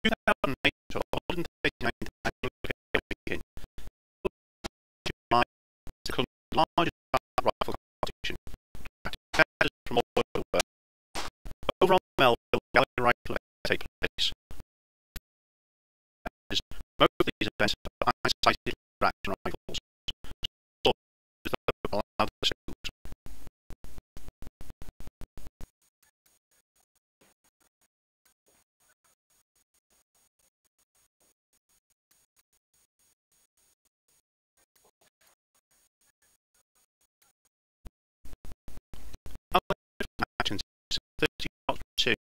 2008 to 139th annual weekend, the largest rifle competition, attracting from all over the world. Over on Melville, gallery rifle take place. As most of these events are sighted action rifles, so the local other schools. Actions 30 shots per turn,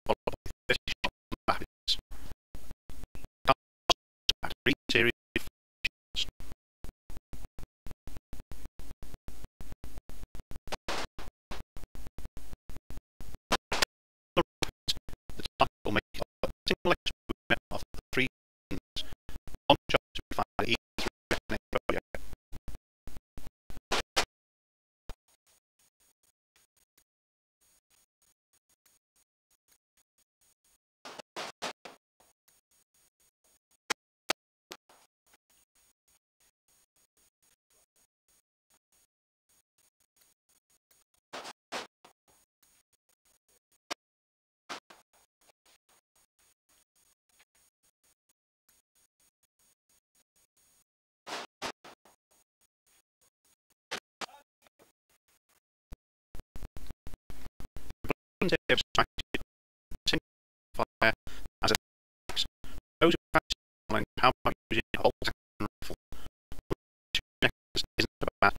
followed by 30 shots from rapids. At 3 series of shots. The target will make a single experiment of the 3 guns. One shot to be fired at each project. They have started single fire as a tactics. Those who practice learn how about using a whole second rifle. 2 seconds isn't about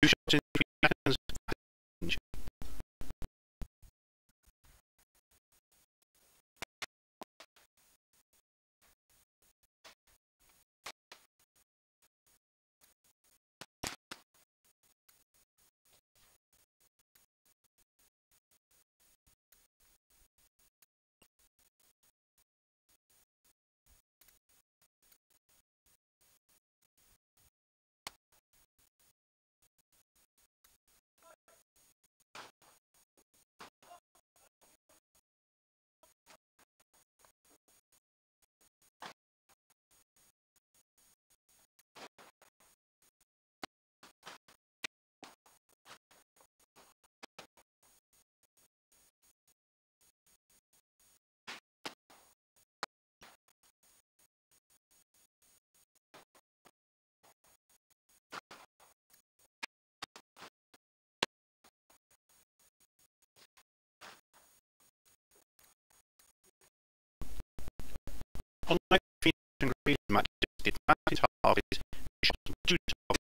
2 shots in 3 seconds. Unlike Phoenix and Green matches, the advantage half is shot from 2 targets